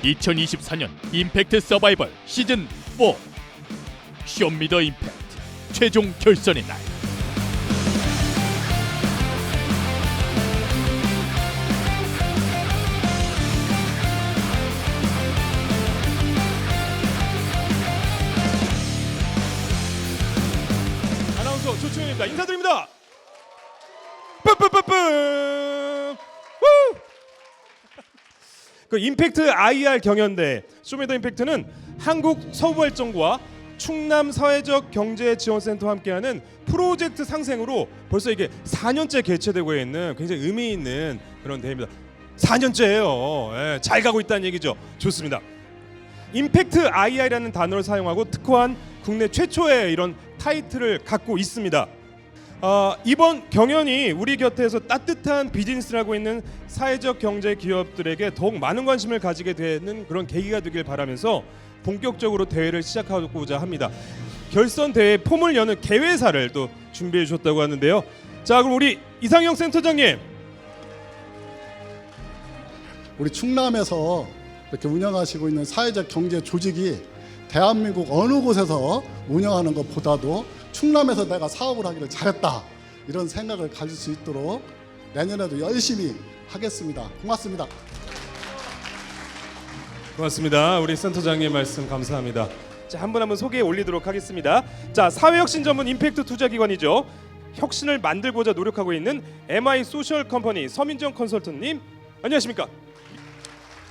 2024년 임팩트 서바이벌 시즌 4 쇼미더 임팩트 최종 결선의 날. 아나운서 조충현입니다. 인사드립니다. 뿌뿌뿌뿌. 그 임팩트 IR 경연대 쇼미더 임팩트는 한국 서부발전과 충남 사회적 경제지원센터와 함께하는 프로젝트 상생으로 벌써 이게 4년째 개최되고 있는 굉장히 의미 있는 그런 대회입니다. 4년째예요. 예, 잘 가고 있다는 얘기죠. 좋습니다. 임팩트 IR이라는 단어를 사용하고 특허한 국내 최초의 이런 타이틀을 갖고 있습니다. 이번 경연이 우리 곁에서 따뜻한 비즈니스를 하고 있는 사회적 경제 기업들에게 더욱 많은 관심을 가지게 되는 그런 계기가 되길 바라면서 본격적으로 대회를 시작하고자 합니다. 결선 대회 폼을 여는 개회사를 또 준비해 주셨다고 하는데요. 자, 그럼 우리 이상형 센터장님. 우리 충남에서 이렇게 운영하시고 있는 사회적 경제 조직이 대한민국 어느 곳에서 운영하는 것보다도 충남에서 내가 사업을 하기를 잘했다, 이런 생각을 가질 수 있도록 내년에도 열심히 하겠습니다. 고맙습니다. 고맙습니다. 우리 센터장님 말씀 감사합니다. 자, 한 분 한 분 소개해 올리도록 하겠습니다. 자, 사회혁신 전문 임팩트 투자기관이죠. 혁신을 만들고자 노력하고 있는 MI 소셜 컴퍼니 서민정 컨설턴님, 안녕하십니까?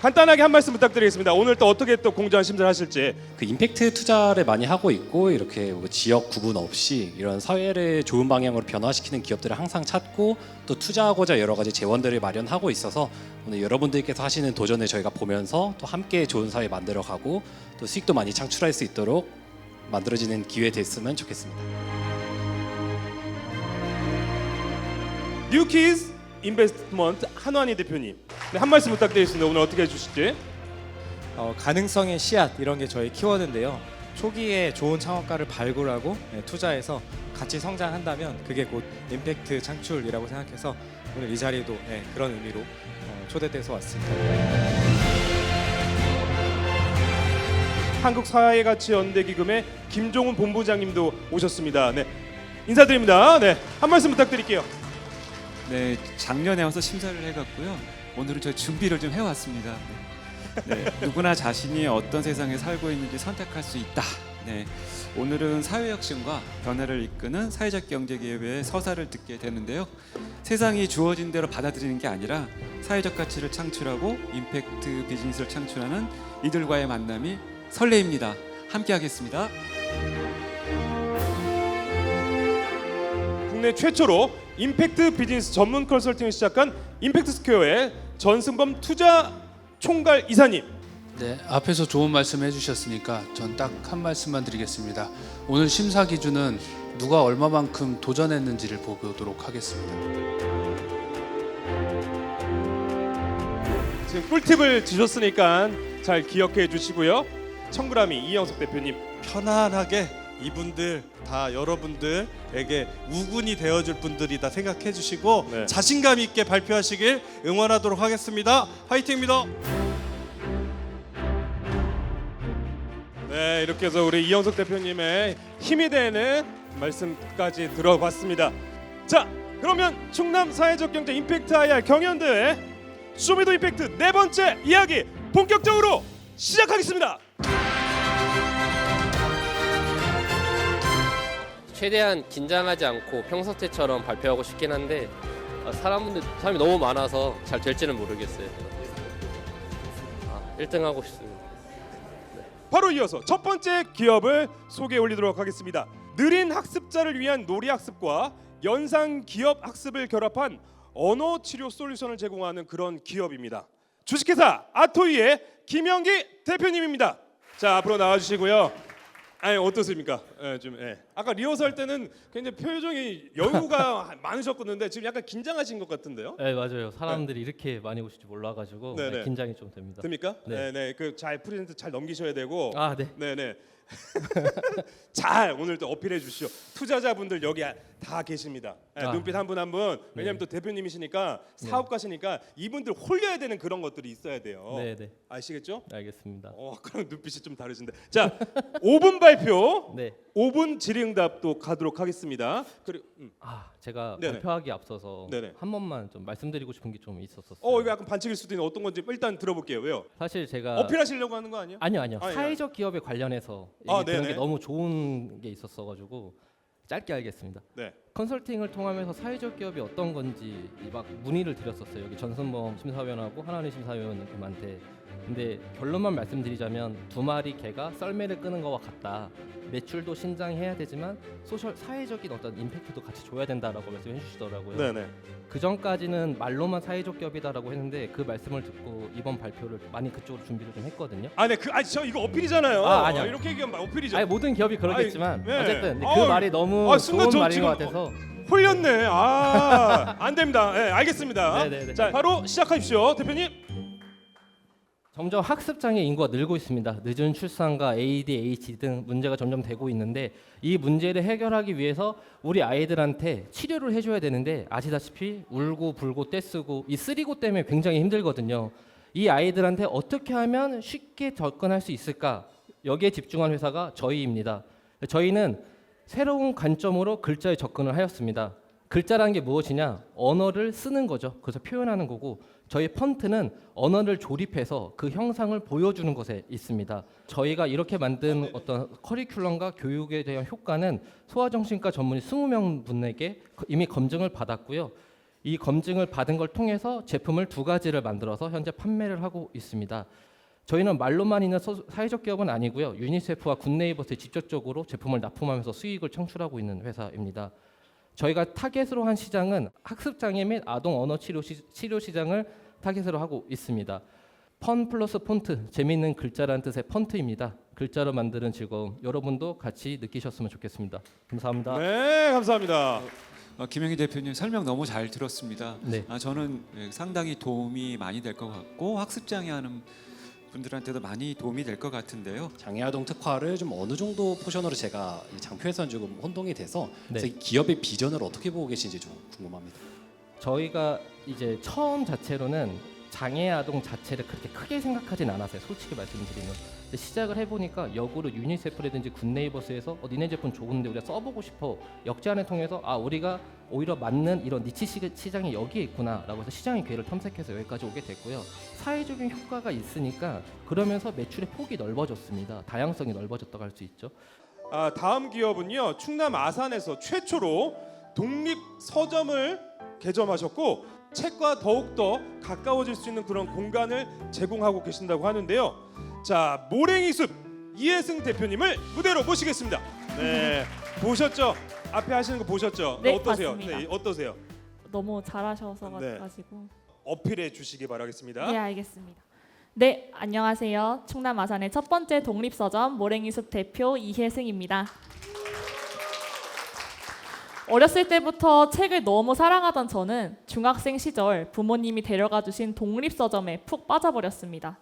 간단하게 한 말씀 부탁드리겠습니다. 오늘 또 어떻게 또 공정한 심사를 하실지. 그 임팩트 투자를 많이 하고 있고, 이렇게 뭐 지역 구분 없이 이런 사회를 좋은 방향으로 변화시키는 기업들을 항상 찾고 또 투자하고자 여러 가지 재원들을 마련하고 있어서 오늘 여러분들께서 하시는 도전을 저희가 보면서 또 함께 좋은 사회 만들어가고 또 수익도 많이 창출할 수 있도록 만들어지는 기회 됐으면 좋겠습니다. 뉴키즈 인베스트먼트 한환희 대표님, 네, 한 말씀 부탁드리겠습니다. 오늘 어떻게 해주실지. 가능성의 씨앗, 이런 게 저희 키워드인데요. 초기에 좋은 창업가를 발굴하고 투자해서 같이 성장한다면 그게 곧 임팩트 창출이라고 생각해서 오늘 이 자리도 그런 의미로 초대돼서 왔습니다. 한국사회가치연대기금의 김종훈 본부장님도 오셨습니다. 네, 인사드립니다. 네, 한 말씀 부탁드릴게요. 네, 작년에 와서 심사를 해갔고요. 오늘은 저희 준비를 좀 해왔습니다. 네, 누구나 자신이 어떤 세상에 살고 있는지 선택할 수 있다. 네, 오늘은 사회혁신과 변화를 이끄는 사회적 경제기업의 서사를 듣게 되는데요. 세상이 주어진 대로 받아들이는 게 아니라 사회적 가치를 창출하고 임팩트 비즈니스를 창출하는 이들과의 만남이 설레입니다. 함께하겠습니다. 국내 최초로 임팩트 비즈니스 전문 컨설팅을 시작한 임팩트 스퀘어의 전승범 투자 총괄 이사님. 네, 앞에서 좋은 말씀 해주셨으니까 전 딱 한 말씀만 드리겠습니다. 오늘 심사 기준은 누가 얼마만큼 도전했는지를 보도록 하겠습니다. 지금 꿀팁을 주셨으니까 잘 기억해 주시고요. 청구라미 이영석 대표님. 편안하게 이분들 다 여러분들에게 우군이 되어줄 분들이다 생각해 주시고 네. 자신감 있게 발표하시길 응원하도록 하겠습니다. 화이팅입니다. 네, 이렇게 해서 우리 이영석 대표님의 힘이 되는 말씀까지 들어봤습니다. 자, 그러면 충남 사회적 경제 임팩트 IR 경연대회 쇼미더 임팩트 네 번째 이야기 본격적으로 시작하겠습니다. 최대한 긴장하지 않고 평소 때처럼 발표하고 싶긴 한데 사람이 너무 많아서 잘 될지는 모르겠어요. 1등 하고 싶습니다. 바로 이어서 첫 번째 기업을 소개해 올리도록 하겠습니다. 느린 학습자를 위한 놀이학습과 연상 기업 학습을 결합한 언어 치료 솔루션을 제공하는 그런 기업입니다. 주식회사 아토이의 김영기 대표님입니다. 자, 앞으로 나와주시고요. 아니, 어떻습니까? 아까 리허설 때는 굉장히 표정이 여유가 많으셨었는데 지금 약간 긴장하신 것 같은데요? 네, 맞아요. 사람들이 이렇게 많이 오실 줄 몰라가지고 네네. 긴장이 좀 됩니다. 됩니까? 네. 네, 그 잘 프레젠트 잘 넘기셔야 되고. 네. 네네. 잘 오늘 또 어필해 주시오. 투자자분들 여기 다 계십니다. 예, 아. 눈빛 한 분 한 분. 왜냐면 또 대표님이시니까 사업가시니까 이분들 홀려야 되는 그런 것들이 있어야 돼요. 네. 아시겠죠? 알겠습니다. 그럼 눈빛이 좀 다르신데. 자, 5분 발표. 네. 5분 질의응답도 가도록 하겠습니다. 그리고 제가 네네. 발표하기 앞서서 네네. 한 번만 좀 말씀드리고 싶은 게 좀 있었었어요. 이거 약간 반칙일 수도 있는 어떤 건지 일단 들어볼게요. 왜요? 사실 제가 어필하시려고 하는 거 아니에요? 아니요. 아, 예. 사회적 기업에 관련해서 아, 얘기 들은 네네. 게 너무 좋은 게 있었어가지고 짧게 알겠습니다. 네. 컨설팅을 통하면서 사회적 기업이 어떤 건지 막 문의를 드렸었어요. 여기 전순범 심사위원하고 하나은희 심사위원님한테. 근데 결론만 말씀드리자면 두 마리 개가 썰매를 끄는 거와 같다. 매출도 신장해야 되지만 사회적인 어떤 임팩트도 같이 줘야 된다라고 말씀해 주시더라고요. 네네. 그 전까지는 말로만 사회적 기업이다라고 했는데 그 말씀을 듣고 이번 발표를 많이 그쪽으로 준비를 좀 했거든요. 저 이거 어필이잖아요. 아니요. 이렇게 얘기하면 어필이죠. 아니 모든 기업이 그러겠지만 네. 어쨌든 그 아유, 말이 너무 순간 좋은 저 말인 것 지금 같아서 홀렸네. 안 됩니다. 네, 알겠습니다. 네네네. 자, 바로 시작하십시오, 대표님. 점점 학습장애 인구가 늘고 있습니다. 늦은 출산과 ADHD 등 문제가 점점 되고 있는데 이 문제를 해결하기 위해서 우리 아이들한테 치료를 해줘야 되는데 아시다시피 울고 불고 떼쓰고 이 쓰리고 때문에 굉장히 힘들거든요. 이 아이들한테 어떻게 하면 쉽게 접근할 수 있을까? 여기에 집중한 회사가 저희입니다. 저희는 새로운 관점으로 글자에 접근을 하였습니다. 글자라는 게 무엇이냐? 언어를 쓰는 거죠. 그래서 표현하는 거고 저희 펀트는 언어를 조립해서 그 형상을 보여주는 것에 있습니다. 저희가 이렇게 만든 어떤 커리큘럼과 교육에 대한 효과는 소아정신과 전문의 20명 분에게 이미 검증을 받았고요. 이 검증을 받은 걸 통해서 제품을 2가지를 만들어서 현재 판매를 하고 있습니다. 저희는 말로만 있는 사회적 기업은 아니고요. 유니세프와 굿네이버스에 직접적으로 제품을 납품하면서 수익을 창출하고 있는 회사입니다. 저희가 타겟으로 한 시장은 학습장애 및 아동 언어 치료 시장을 타겟으로 하고 있습니다. 펀 플러스 폰트, 재미있는 글자라는 뜻의 펀트입니다. 글자로 만드는 즐거움, 여러분도 같이 느끼셨으면 좋겠습니다. 감사합니다. 네, 감사합니다. 김영희 대표님 설명 너무 잘 들었습니다. 네. 저는 상당히 도움이 많이 될 것 같고 학습장애하는 분들한테도 많이 도움이 될 것 같은데요. 장애아동 특화를 좀 어느 정도 포션으로 제가 이 장표에서는 조금 혼동이 돼서 네. 그래서 이 기업의 비전을 어떻게 보고 계신지 좀 궁금합니다. 저희가 이제 처음 자체로는 장애 아동 자체를 그렇게 크게 생각하진 않았어요. 솔직히 말씀드리면. 근데 시작을 해보니까 역으로 유니세프라든지 굿네이버스에서 니네 제품 좋은데 우리가 써보고 싶어. 역제안을 통해서 우리가 오히려 맞는 이런 니치 시장이 여기에 있구나라고 해서 시장의 기회를 탐색해서 여기까지 오게 됐고요. 사회적인 효과가 있으니까 그러면서 매출의 폭이 넓어졌습니다. 다양성이 넓어졌다고 할 수 있죠. 다음 기업은요, 충남 아산에서 최초로 독립 서점을 개점하셨고 책과 더욱더 가까워질 수 있는 그런 공간을 제공하고 계신다고 하는데요. 자, 모랭이숲 이혜승 대표님을 무대로 모시겠습니다. 네, 보셨죠? 앞에 하시는 거 보셨죠? 네, 어떠세요? 봤습니다. 네, 어떠세요? 너무 잘하셔서 네. 가지고. 어필해 주시기 바라겠습니다. 네, 알겠습니다. 네, 안녕하세요. 충남 아산의 첫 번째 독립서점 모랭이숲 대표 이혜승입니다. 어렸을 때부터 책을 너무 사랑하던 저는 중학생 시절 부모님이 데려가 주신 독립서점에 푹 빠져버렸습니다.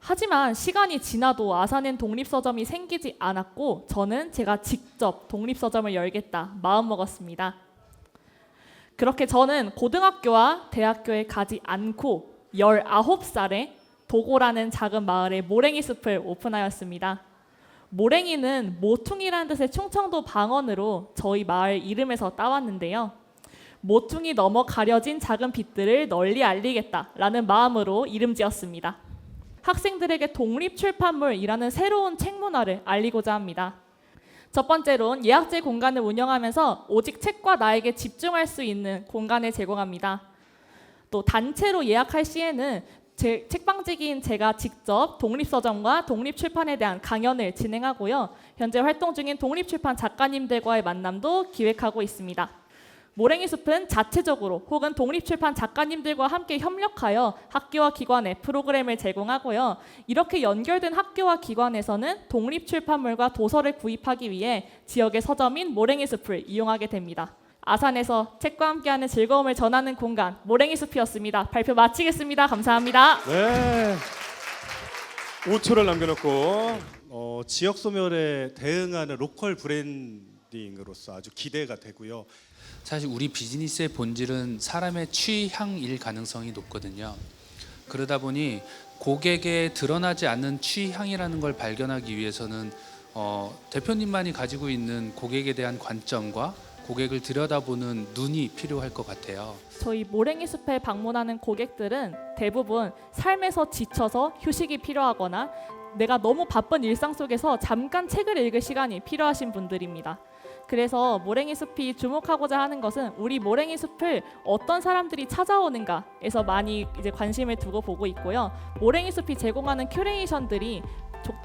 하지만 시간이 지나도 아산엔 독립서점이 생기지 않았고 저는 제가 직접 독립서점을 열겠다 마음먹었습니다. 그렇게 저는 고등학교와 대학교에 가지 않고 19살에 도고라는 작은 마을에 모랭이숲을 오픈하였습니다. 모랭이는 모퉁이라는 뜻의 충청도 방언으로 저희 마을 이름에서 따왔는데요. 모퉁이 넘어 가려진 작은 빛들을 널리 알리겠다라는 마음으로 이름 지었습니다. 학생들에게 독립출판물이라는 새로운 책 문화를 알리고자 합니다. 첫 번째로는 예약제 공간을 운영하면서 오직 책과 나에게 집중할 수 있는 공간을 제공합니다. 또 단체로 예약할 시에는 제 책방지기인 제가 직접 독립서점과 독립출판에 대한 강연을 진행하고요. 현재 활동 중인 독립출판 작가님들과의 만남도 기획하고 있습니다. 모랭이숲은 자체적으로 혹은 독립출판 작가님들과 함께 협력하여 학교와 기관에 프로그램을 제공하고요. 이렇게 연결된 학교와 기관에서는 독립출판물과 도서를 구입하기 위해 지역의 서점인 모랭이숲을 이용하게 됩니다. 아산에서 책과 함께하는 즐거움을 전하는 공간 모랭이숲이었습니다. 발표 마치겠습니다. 감사합니다. 네. 5초를 남겨놓고 지역 소멸에 대응하는 로컬 브랜딩으로서 아주 기대가 되고요. 사실 우리 비즈니스의 본질은 사람의 취향일 가능성이 높거든요. 그러다 보니 고객에 드러나지 않는 취향이라는 걸 발견하기 위해서는 대표님만이 가지고 있는 고객에 대한 관점과 고객을 들여다보는 눈이 필요할 것 같아요. 저희 모랭이 숲에 방문하는 고객들은 대부분 삶에서 지쳐서 휴식이 필요하거나 내가 너무 바쁜 일상 속에서 잠깐 책을 읽을 시간이 필요하신 분들입니다. 그래서 모랭이 숲이 주목하고자 하는 것은 우리 모랭이 숲을 어떤 사람들이 찾아오는가에서 많이 이제 관심을 두고 보고 있고요. 모랭이 숲이 제공하는 큐레이션들이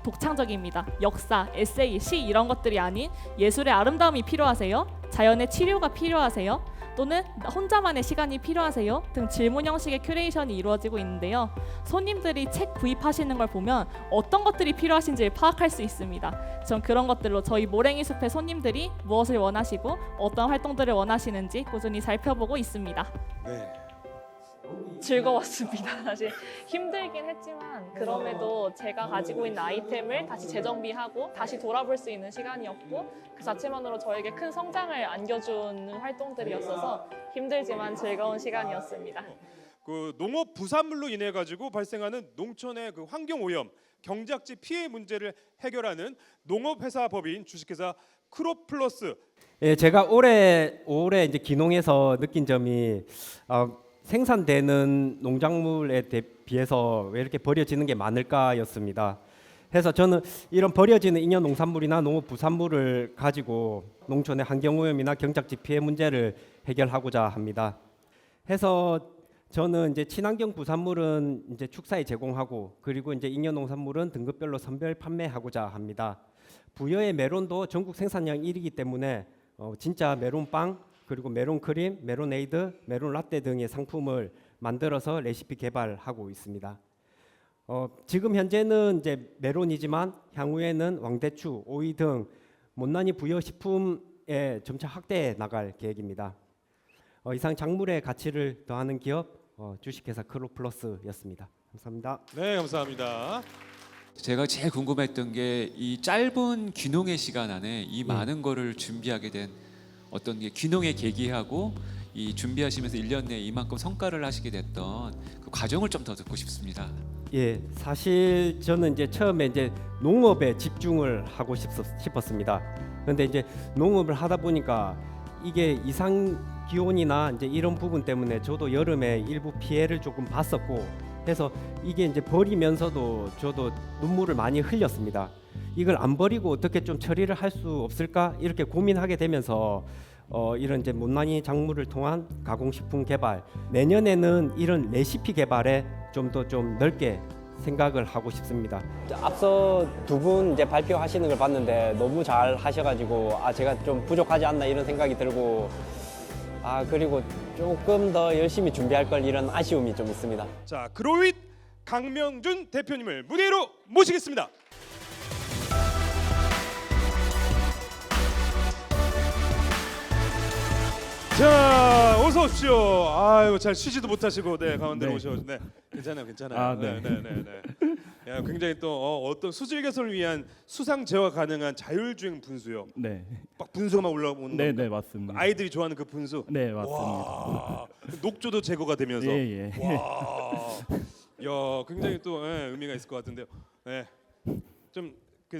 독창적입니다. 역사, 에세이, 시 이런 것들이 아닌 예술의 아름다움이 필요하세요? 자연의 치료가 필요하세요? 또는 혼자만의 시간이 필요하세요? 등 질문 형식의 큐레이션이 이루어지고 있는데요. 손님들이 책 구입하시는 걸 보면 어떤 것들이 필요하신지 파악할 수 있습니다. 전 그런 것들로 저희 모랭이 숲의 손님들이 무엇을 원하시고 어떤 활동들을 원하시는지 꾸준히 살펴보고 있습니다. 네. 즐거웠습니다. 사실 힘들긴 했지만 그럼에도 제가 가지고 있는 아이템을 다시 재정비하고 다시 돌아볼 수 있는 시간이었고 그 자체만으로 저에게 큰 성장을 안겨주는 활동들이었어서 힘들지만 즐거운 시간이었습니다. 그 농업 부산물로 인해 가지고 발생하는 농촌의 그 환경 오염, 경작지 피해 문제를 해결하는 농업회사 법인 주식회사 크롭플러스. 예, 제가 올해 이제 기농에서 느낀 점이 생산되는 농작물에 비해서 왜 이렇게 버려지는 게 많을까였습니다. 그래서 저는 이런 버려지는 잉여 농산물이나 농업 부산물을 가지고 농촌의 환경오염이나 경작지 피해 문제를 해결하고자 합니다. 해서 저는 이제 친환경 부산물은 이제 축사에 제공하고 그리고 이제 잉여 농산물은 등급별로 선별 판매하고자 합니다. 부여의 메론도 전국 생산량 1위이기 때문에 진짜 메론빵 그리고 메론 크림, 메론 에이드, 메론 라떼 등의 상품을 만들어서 레시피 개발하고 있습니다. 지금 현재는 이제 메론이지만 향후에는 왕대추, 오이 등 못난이 부여 식품에 점차 확대해 나갈 계획입니다. 이상 작물의 가치를 더하는 기업 주식회사 크롭플러스였습니다. 감사합니다. 네, 감사합니다. 제가 제일 궁금했던 게 이 짧은 귀농의 시간 안에 이 많은 거를 준비하게 된 어떤 게 귀농의 계기하고 이 준비하시면서 1년 내에 이만큼 성과를 하시게 됐던 그 과정을 좀 더 듣고 싶습니다. 예, 사실 저는 이제 처음에 이제 농업에 집중을 하고 싶었습니다. 그런데 이제 농업을 하다 보니까 이게 이상 기온이나 이제 이런 부분 때문에 저도 여름에 일부 피해를 조금 봤었고 해서 이게 이제 버리면서도 저도 눈물을 많이 흘렸습니다. 이걸 안 버리고 어떻게 좀 처리를 할 수 없을까 이렇게 고민하게 되면서 이런 이제 못난이 작물을 통한 가공식품 개발, 내년에는 이런 레시피 개발에 좀 더 좀 넓게 생각을 하고 싶습니다. 앞서 두 분 이제 발표하시는 걸 봤는데 너무 잘 하셔가지고 제가 좀 부족하지 않나 이런 생각이 들고 그리고 조금 더 열심히 준비할 걸 이런 아쉬움이 좀 있습니다. 자, 그로잇 강명준 대표님을 무대로 모시겠습니다. 자, 어서 오십시오. 아유, 잘 쉬지도 못하시고 가운데로 오셔서 괜찮아요. 네. 야, 굉장히 또 어떤 수질 개선을 위한 수상 제어 가능한 자율주행 분수요. 네. 막 분수가 막 올라오는 거. 네, 맞습니다. 아이들이 좋아하는 그 분수. 네, 맞습니다. 와, 녹조도 제거가 되면서. 예. 와, 야, 굉장히 또 의미가 있을 것 같은데요. 네, 좀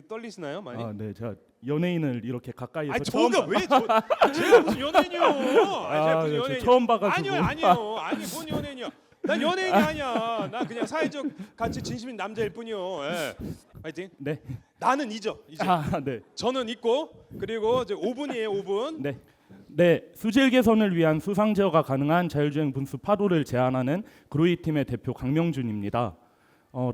떨리시나요, 많이? 네, 제가 연예인을 이렇게 가까이서 제가 무슨 연예인이요? 제가 무슨 연예인? 처음 봐가지고. 아니요. 아니, 뭔 연예인이야? 난 연예인이 아니야. 나 그냥 사회적 가치 진심인 남자일 뿐이요. 예. 파이팅. 네. 나는 이제. 네. 저는 있고 그리고 이제 5분이에요. 5분. 네, 수질 개선을 위한 수상 제어가 가능한 자율주행 분수 8호를 제안하는 그로이 팀의 대표 강명준입니다.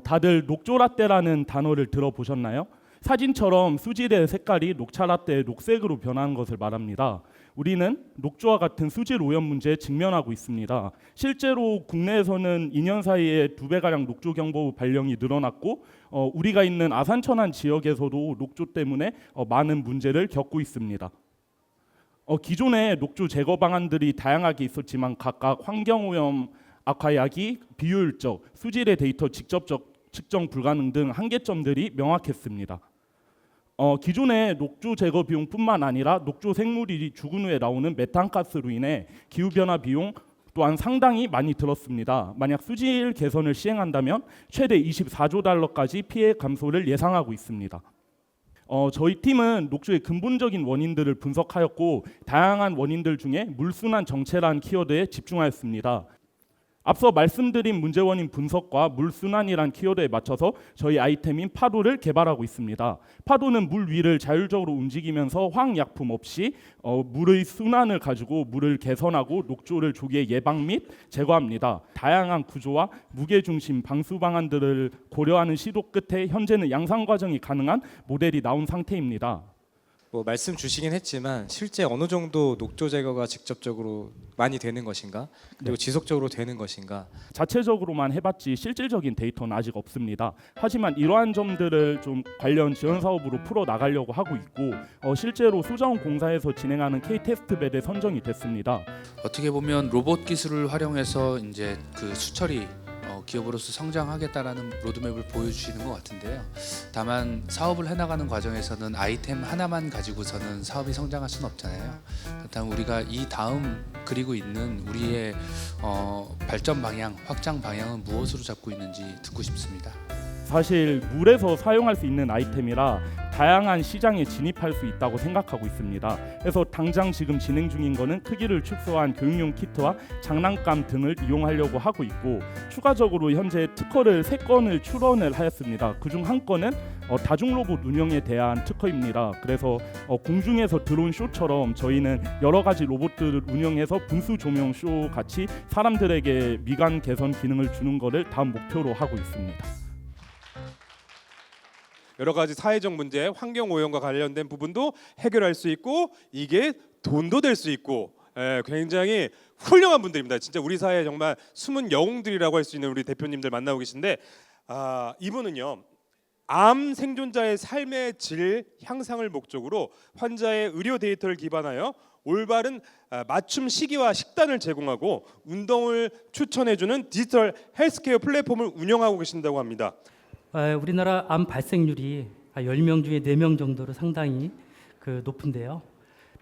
다들 녹조라떼라는 단어를 들어보셨나요? 사진처럼 수질의 색깔이 녹차라떼의 녹색으로 변하는 것을 말합니다. 우리는 녹조와 같은 수질 오염 문제에 직면하고 있습니다. 실제로 국내에서는 2년 사이에 2배가량 녹조 경보 발령이 늘어났고 우리가 있는 아산천안 지역에서도 녹조 때문에 많은 문제를 겪고 있습니다. 기존의 녹조 제거 방안들이 다양하게 있었지만 각각 환경오염 악화 야기, 비효율적, 수질의 데이터 직접적 측정 불가능 등 한계점들이 명확했습니다. 기존의 녹조 제거 비용뿐만 아니라 녹조 생물이 죽은 후에 나오는 메탄가스로 인해 기후 변화 비용 또한 상당히 많이 들었습니다. 만약 수질 개선을 시행한다면 최대 24조 달러까지 피해 감소를 예상하고 있습니다. 저희 팀은 녹조의 근본적인 원인들을 분석하였고 다양한 원인들 중에 물순환 정체라는 키워드에 집중하였습니다. 앞서 말씀드린 문제 원인 분석과 물순환이란 키워드에 맞춰서 저희 아이템인 파도를 개발하고 있습니다. 파도는 물 위를 자율적으로 움직이면서 화학약품 없이 물의 순환을 가지고 물을 개선하고 녹조를 조기에 예방 및 제거합니다. 다양한 구조와 무게중심 방수 방안들을 고려하는 시도 끝에 현재는 양산 과정이 가능한 모델이 나온 상태입니다. 뭐 말씀 주시긴 했지만 실제 어느 정도 녹조 제거가 직접적으로 많이 되는 것인가, 그리고 지속적으로 되는 것인가. 자체적으로만 해봤지 실질적인 데이터는 아직 없습니다. 하지만 이러한 점들을 좀 관련 지원 사업으로 풀어 나가려고 하고 있고 실제로 수자원 공사에서 진행하는 K-테스트벨에 선정이 됐습니다. 어떻게 보면 로봇 기술을 활용해서 이제 그 수처리 기업으로서 성장하겠다라는 로드맵을 보여주시는 것 같은데요. 다만 사업을 해나가는 과정에서는 아이템 하나만 가지고서는 사업이 성장할 수는 없잖아요. 그렇다면 우리가 이 다음 그리고 있는 우리의 발전 방향, 확장 방향은 무엇으로 잡고 있는지 듣고 싶습니다. 사실 물에서 사용할 수 있는 아이템이라 다양한 시장에 진입할 수 있다고 생각하고 있습니다. 그래서 당장 지금 진행 중인 거는 크기를 축소한 교육용 키트와 장난감 등을 이용하려고 하고 있고 추가적으로 현재 특허를 3건을 출원을 하였습니다. 그중 한 건은 다중 로봇 운영에 대한 특허입니다. 그래서 공중에서 드론 쇼처럼 저희는 여러 가지 로봇들을 운영해서 분수 조명 쇼 같이 사람들에게 미관 개선 기능을 주는 것을 다음 목표로 하고 있습니다. 여러 가지 사회적 문제, 환경 오염과 관련된 부분도 해결할 수 있고 이게 돈도 될 수 있고 굉장히 훌륭한 분들입니다. 진짜 우리 사회에 정말 숨은 영웅들이라고 할 수 있는 우리 대표님들 만나고 계신데 이분은요. 암 생존자의 삶의 질 향상을 목적으로 환자의 의료 데이터를 기반하여 올바른 맞춤 시기와 식단을 제공하고 운동을 추천해주는 디지털 헬스케어 플랫폼을 운영하고 계신다고 합니다. 우리나라 암 발생률이 10명 중에 4명 정도로 상당히 높은데요.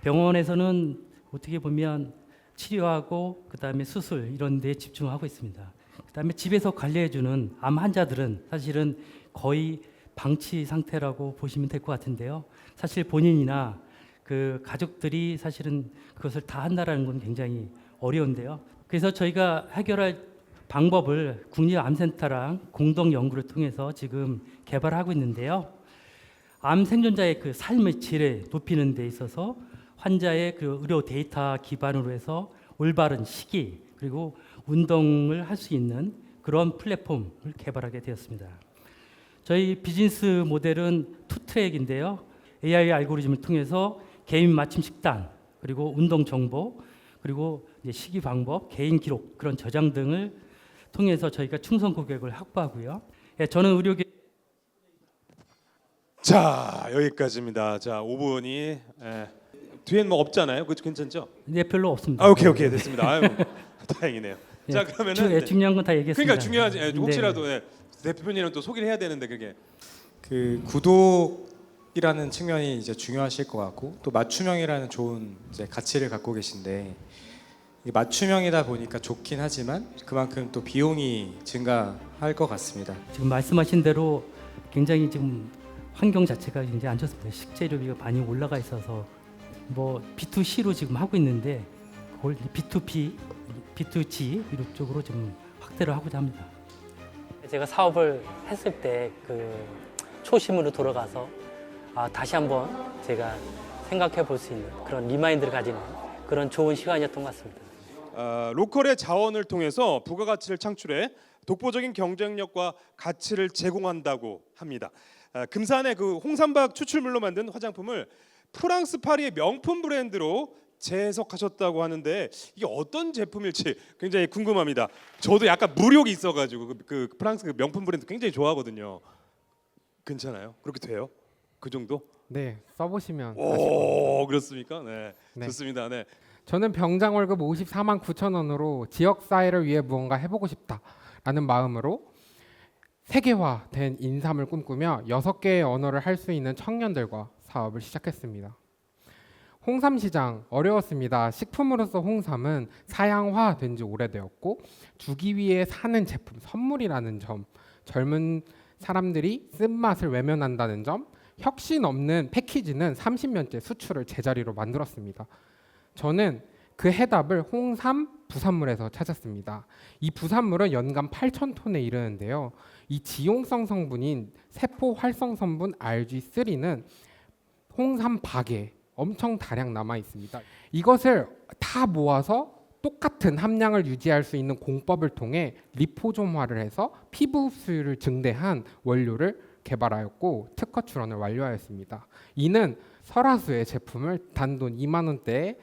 병원에서는 어떻게 보면 치료하고 그다음에 수술 이런 데 집중하고 있습니다. 그다음에 집에서 관리해주는 암 환자들은 사실은 거의 방치 상태라고 보시면 될 것 같은데요. 사실 본인이나 그 가족들이 사실은 그것을 다 한다라는 건 굉장히 어려운데요. 그래서 저희가 해결할 방법을 국립암센터랑 공동 연구를 통해서 지금 개발하고 있는데요. 암 생존자의 그 삶의 질을 높이는 데 있어서 환자의 그 의료 데이터 기반으로 해서 올바른 시기 그리고 운동을 할 수 있는 그런 플랫폼을 개발하게 되었습니다. 저희 비즈니스 모델은 투트랙인데요. AI 알고리즘을 통해서 개인 맞춤 식단 그리고 운동 정보 그리고 이제 식이 방법, 개인 기록 그런 저장 등을 통해서 저희가 충성 고객을 확보하고요. 저는 의료계 자 여기까지입니다. 자 5분이 뒤엔 뭐 없잖아요. 그렇죠? 괜찮죠? 네 별로 없습니다. 오케이 됐습니다. 아유, 다행이네요. 자 그러면은 중요한 건 다 얘기했습니다. 그러니까 중요하지. 혹시라도 대표님은 또 소개를 해야 되는데 그게 그 구독이라는 측면이 이제 중요하실 것 같고 또 맞춤형이라는 좋은 이제 가치를 갖고 계신데 맞춤형이다 보니까 좋긴 하지만 그만큼 또 비용이 증가할 것 같습니다. 지금 말씀하신 대로 굉장히 지금 환경 자체가 굉장히 안 좋습니다. 식재료비가 많이 올라가 있어서 뭐 B2C로 지금 하고 있는데 그걸 B2B, B2G 이쪽으로 좀 확대를 하고자 합니다. 제가 사업을 했을 때 그 초심으로 돌아가서 다시 한번 제가 생각해 볼 수 있는 그런 리마인드를 가지는 그런 좋은 시간이었던 것 같습니다. 로컬의 자원을 통해서 부가가치를 창출해 독보적인 경쟁력과 가치를 제공한다고 합니다. 금산의 그 홍삼박 추출물로 만든 화장품을 프랑스 파리의 명품 브랜드로 재해석하셨다고 하는데 이게 어떤 제품일지 굉장히 궁금합니다. 저도 약간 무력이 있어가지고 그 프랑스 그 명품 브랜드 굉장히 좋아하거든요. 괜찮아요? 그렇게 돼요? 그 정도? 네, 써보시면. 오, 그렇습니까? 네, 네. 좋습니다. 네. 저는 병장 월급 54만 9천 원으로 지역 사회를 위해 무언가 해보고 싶다라는 마음으로 세계화된 인삼을 꿈꾸며 6개의 언어를 할 수 있는 청년들과 사업을 시작했습니다. 홍삼 시장 어려웠습니다. 식품으로서 홍삼은 사양화된 지 오래되었고 주기 위해 사는 제품, 선물이라는 점, 젊은 사람들이 쓴맛을 외면한다는 점, 혁신 없는 패키지는 30년째 수출을 제자리로 만들었습니다. 저는 그 해답을 홍삼 부산물에서 찾았습니다. 이 부산물은 연간 8,000톤에 이르는데요. 이 지용성 성분인 세포 활성 성분 RG3는 홍삼박에 엄청 다량 남아 있습니다. 이것을 다 모아서 똑같은 함량을 유지할 수 있는 공법을 통해 리포좀화를 해서 피부 흡수율을 증대한 원료를 개발하였고 특허 출원을 완료하였습니다. 이는 설화수의 제품을 단돈 2만 원대에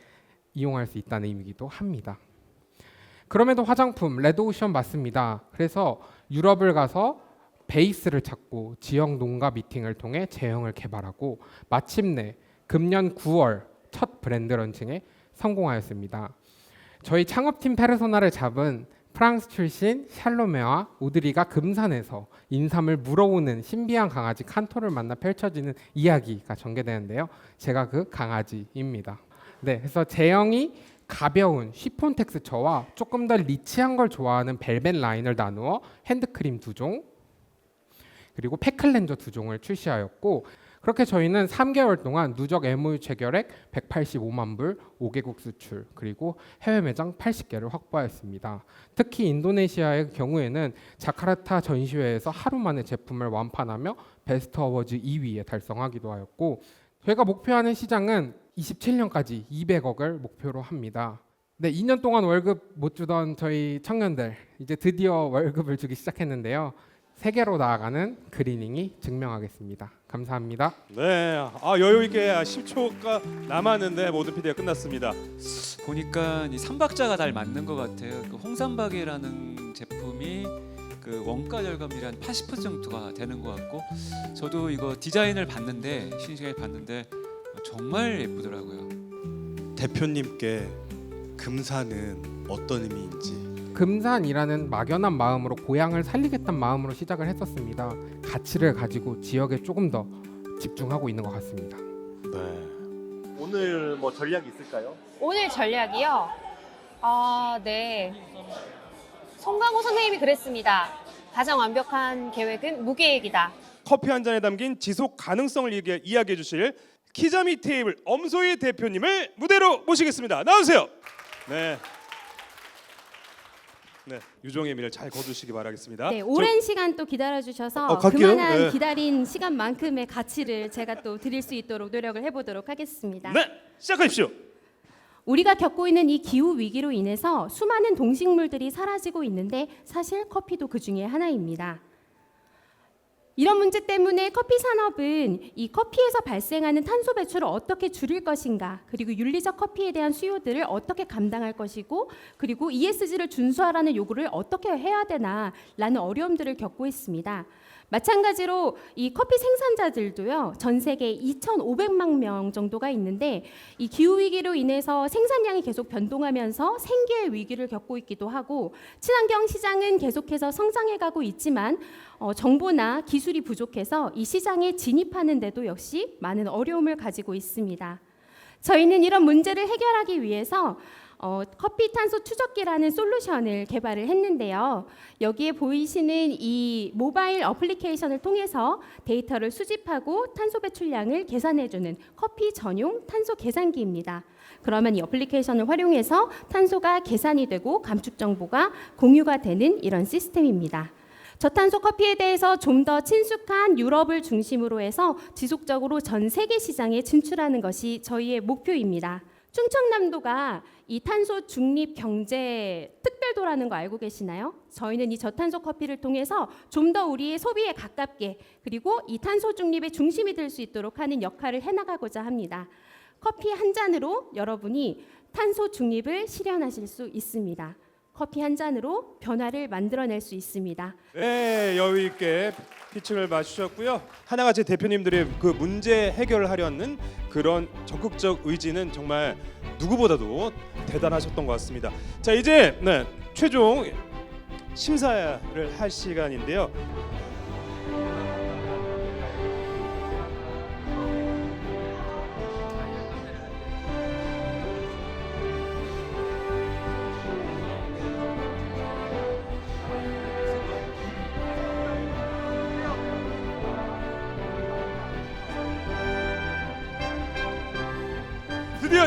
이용할 수 있다는 의미이기도 합니다. 그럼에도 화장품 레드오션 맞습니다. 그래서 유럽을 가서 베이스를 찾고 지역 농가 미팅을 통해 제형을 개발하고 마침내 금년 9월 첫 브랜드 런칭에 성공하였습니다. 저희 창업팀 페르소나를 잡은 프랑스 출신 샬로메와 오드리가 금산에서 인삼을 물어오는 신비한 강아지 칸토를 만나 펼쳐지는 이야기가 전개되는데요. 제가 그 강아지입니다. 네, 그래서 제형이 가벼운 쉬폰 텍스처와 조금 더 리치한 걸 좋아하는 벨벳 라인을 나누어 핸드크림 2종 그리고 팩클렌저 2종을 출시하였고 그렇게 저희는 3개월 동안 누적 MOU 체결액 185만 불, 5개국 수출, 그리고 해외 매장 80개를 확보하였습니다. 특히 인도네시아의 경우에는 자카르타 전시회에서 하루 만에 제품을 완판하며 베스트 어워즈 2위에 달성하기도 하였고 저희가 목표하는 시장은 27년까지 200억을 목표로 합니다. 네, 2년 동안 월급 못 주던 저희 청년들 이제 드디어 월급을 주기 시작했는데요. 세계로 나아가는 그리닝이 증명하겠습니다. 감사합니다. 네, 여유 있게 10초가 남았는데 모든 PD가 끝났습니다. 보니까 이 삼박자가 잘 맞는 것 같아요. 그 홍삼박이라는 제품이 그 원가 절감률이 한 80% 정도가 되는 것 같고, 저도 이거 디자인을 봤는데 쉬는 시간에 봤는데 정말 예쁘더라고요. 대표님께 금산은 어떤 의미인지. 금산이라는 막연한 마음으로 고향을 살리겠다는 마음으로 시작을 했었습니다. 가치를 가지고 지역에 조금 더 집중하고 있는 것 같습니다. 네. 오늘 뭐 전략이 있을까요? 오늘 전략이요? 네. 송강호 선생님이 그랬습니다. 가장 완벽한 계획은 무계획이다. 커피 한 잔에 담긴 지속 가능성을 이야기해 주실 키자미 테이블 엄소희 대표님을 무대로 모시겠습니다. 나오세요. 네. 네, 유종의 미를 잘 거두시기 바라겠습니다. 네, 오랜 시간 또 기다려주셔서 그만한 기다린 시간만큼의 가치를 제가 또 드릴 수 있도록 노력을 해보도록 하겠습니다. 네, 시작하십시오. 우리가 겪고 있는 이 기후 위기로 인해서 수많은 동식물들이 사라지고 있는데 사실 커피도 그 중에 하나입니다. 이런 문제 때문에 커피 산업은 이 커피에서 발생하는 탄소 배출을 어떻게 줄일 것인가, 그리고 윤리적 커피에 대한 수요들을 어떻게 감당할 것이고, 그리고 ESG를 준수하라는 요구를 어떻게 해야 되나라는 어려움들을 겪고 있습니다. 마찬가지로 이 커피 생산자들도요, 전 세계 2,500만 명 정도가 있는데 이 기후 위기로 인해서 생산량이 계속 변동하면서 생계의 위기를 겪고 있기도 하고, 친환경 시장은 계속해서 성장해가고 있지만 정보나 기술이 부족해서 이 시장에 진입하는 데도 역시 많은 어려움을 가지고 있습니다. 저희는 이런 문제를 해결하기 위해서 커피 탄소 추적기라는 솔루션을 개발을 했는데요. 여기에 보이시는 이 모바일 어플리케이션을 통해서 데이터를 수집하고 탄소 배출량을 계산해주는 커피 전용 탄소 계산기입니다. 그러면 이 어플리케이션을 활용해서 탄소가 계산이 되고 감축 정보가 공유가 되는 이런 시스템입니다. 저탄소 커피에 대해서 좀 더 친숙한 유럽을 중심으로 해서 지속적으로 전 세계 시장에 진출하는 것이 저희의 목표입니다. 충청남도가 이 탄소 중립 경제 특별도라는 거 알고 계시나요? 저희는 이 저탄소 커피를 통해서 좀 더 우리의 소비에 가깝게, 그리고 이 탄소 중립의 중심이 될 수 있도록 하는 역할을 해나가고자 합니다. 커피 한 잔으로 여러분이 탄소 중립을 실현하실 수 있습니다. 커피 한 잔으로 변화를 만들어낼 수 있습니다. 네, 여유 있게 피칭을 마주셨고요. 하나같이 대표님들의 그 문제 해결을 하려는 그런 적극적 의지는 정말 누구보다도 대단하셨던 것 같습니다. 자, 이제 최종 심사를 할 시간인데요.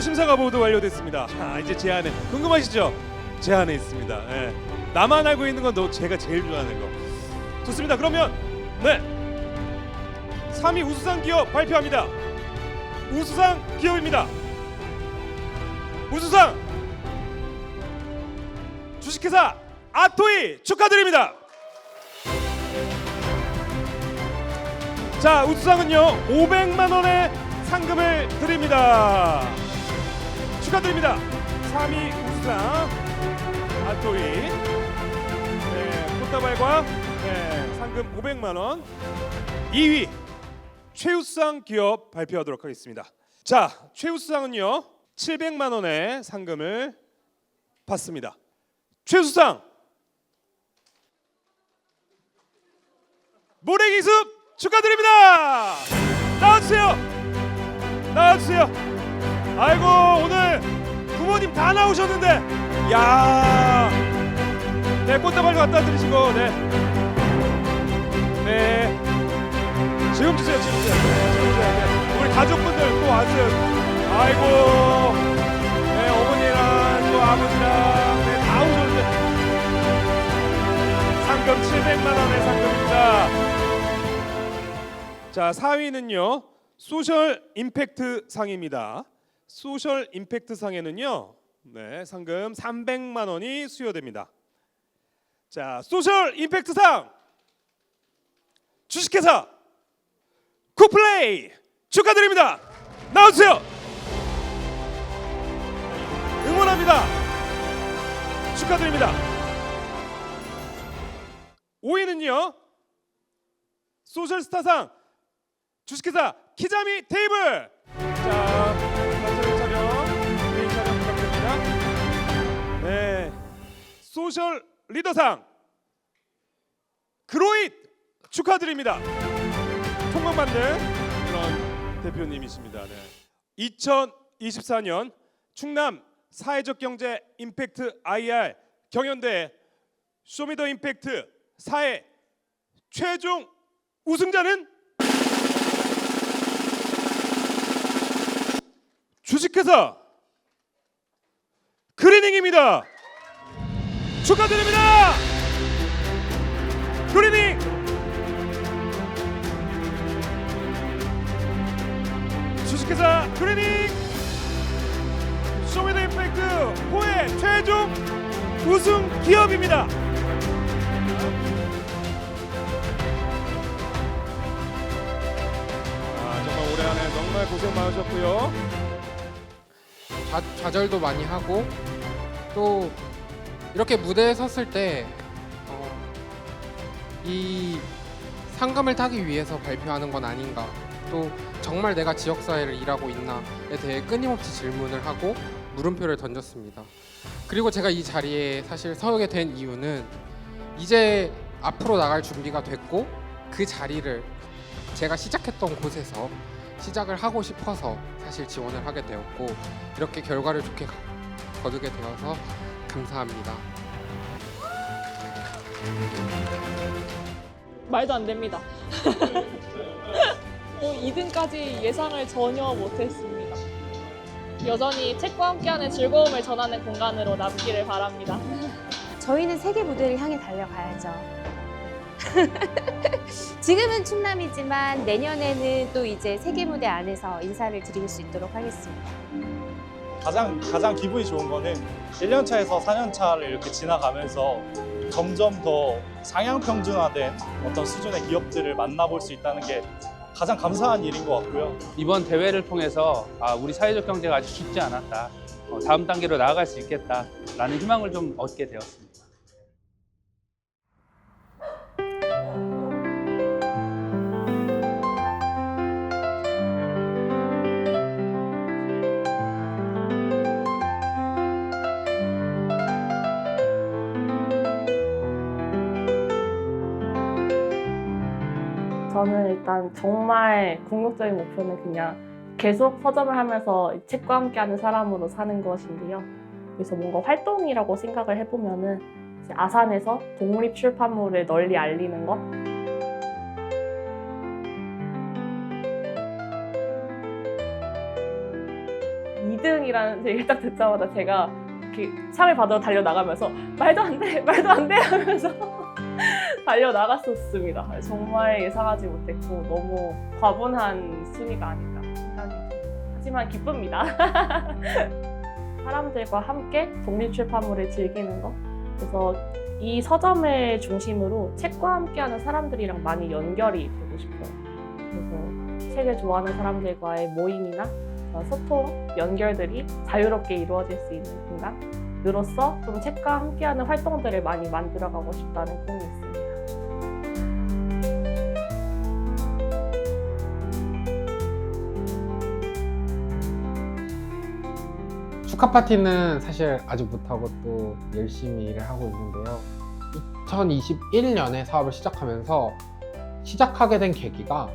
심사가 모두 완료됐습니다. 이제 제 안에 궁금하시죠? 제 안에 있습니다. 예. 나만 알고 있는 건 제가 제일 좋아하는 거. 좋습니다. 그러면 네 3위 우수상 기업 발표합니다. 우수상 기업입니다. 우수상 주식회사 아토이 축하드립니다. 자, 우수상은요 500만 원의 상금을 드립니다. 축하드립니다. 3위 우수상 아토이 꽃다발과 상금 500만 원. 2위 최우수상 기업 발표하도록 하겠습니다. 자, 최우수상은요 700만 원의 상금을 받습니다. 최우수상 모래기습 축하드립니다. 나와주세요. 나와주세요. 아이고, 오늘 부모님 다 나오셨는데, 야, 네, 꽃다발도 갖다 드리시고, 네, 지금 주세요, 지금 주세요. 지금 주세요. 네. 우리 가족분들 또 왔어요. 아이고, 네, 어머니랑 또 아버지랑 네, 다 오셨는데, 상금 700만 원의 상금입니다. 자, 4위는요 소셜 임팩트 상입니다. 소셜 임팩트 상에는요 상금 300만 원이 수여됩니다. 자, 소셜 임팩트 상 주식회사 쿠플레이 축하드립니다. 나와주세요. 응원합니다. 축하드립니다. 5위는요 소셜스타상 주식회사 키자미 테이블. 자, 촬영 개인 촬영 부탁드립니다. 네, 소셜 리더상 그로잇 축하드립니다. 총명받는 그런 대표님이십니다. 네. 2024년 충남 사회적 경제 임팩트 IR 경연대 쇼미더 임팩트 4회 최종 우승자는 주식회사 그리닝입니다. 축하드립니다. 그리닝. 주식회사 그리닝 쇼미더 임팩트 5회 최종 우승 기업입니다. 정말 올해 안에 정말 고생 많으셨고요. 좌절도 많이 하고 또 이렇게 무대에 섰을 때 이 상금을 타기 위해서 발표하는 건 아닌가, 또 정말 내가 지역사회를 일하고 있나에 대해 끊임없이 질문을 하고 물음표를 던졌습니다. 그리고 제가 이 자리에 사실 서게 된 이유는 이제 앞으로 나갈 준비가 됐고 그 자리를 제가 시작했던 곳에서 시작을 하고 싶어서 사실 지원을 하게 되었고, 이렇게 결과를 좋게 거두게 되어서 감사합니다. 말도 안 됩니다. 2등까지 예상을 전혀 못했습니다. 여전히 책과 함께하는 즐거움을 전하는 공간으로 남기를 바랍니다. 저희는 세계 무대를 향해 달려가야죠. 지금은 충남이지만 내년에는 또 이제 세계 무대 안에서 인사를 드릴 수 있도록 하겠습니다. 가장 기분이 좋은 거는 1년 차에서 4년 차를 이렇게 지나가면서 점점 더 상향 평준화된 어떤 수준의 기업들을 만나볼 수 있다는 게 가장 감사한 일인 것 같고요. 이번 대회를 통해서 우리 사회적 경제가 아직 죽지 않았다, 다음 단계로 나아갈 수 있겠다라는 희망을 좀 얻게 되었습니다. 저는 일단 정말 궁극적인 목표는 그냥 계속 서점을 하면서 책과 함께하는 사람으로 사는 것인데요. 그래서 뭔가 활동이라고 생각을 해보면은 이제 아산에서 독립 출판물을 널리 알리는 것. 1등이라는 얘기를 딱 듣자마자 제가 이렇게 상을 받으러 달려나가면서 말도 안 돼 하면서 달려나갔었습니다. 정말 예상하지 못했고 너무 과분한 순위가 아닌가 생각이 듭니다. 하지만 기쁩니다. 사람들과 함께 독립출판물을 즐기는 것. 그래서 이 서점을 중심으로 책과 함께하는 사람들이랑 많이 연결이 되고 싶어요. 그래서 책을 좋아하는 사람들과의 모임이나 소통, 연결들이 자유롭게 이루어질 수 있는 공간으로서 좀 책과 함께하는 활동들을 많이 만들어가고 싶다는 꿈이 있습니다. 축하 파티는 사실 아직 못하고 또 열심히 일을 하고 있는데요. 2021년에 사업을 시작하면서 시작하게 된 계기가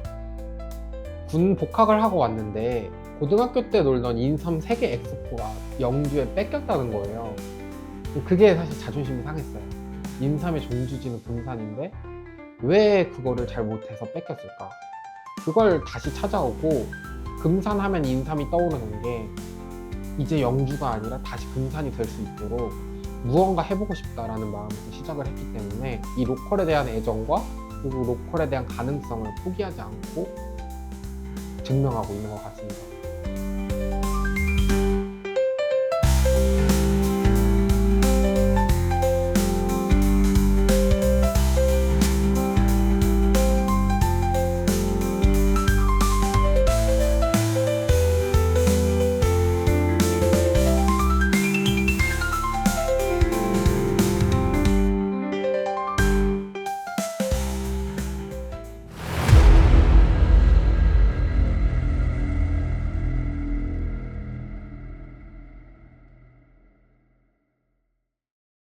군 복학을 하고 왔는데 고등학교 때 놀던 인삼 세계 엑스포가 영주에 뺏겼다는 거예요. 그게 사실 자존심이 상했어요. 인삼의 종주지는 금산인데 왜 그거를 잘 못해서 뺏겼을까? 그걸 다시 찾아오고 금산 하면 인삼이 떠오르는 게 이제 영주가 아니라 다시 금산이 될 수 있도록 무언가 해보고 싶다라는 마음에서 시작을 했기 때문에 이 로컬에 대한 애정과 그리고 로컬에 대한 가능성을 포기하지 않고 증명하고 있는 것 같습니다.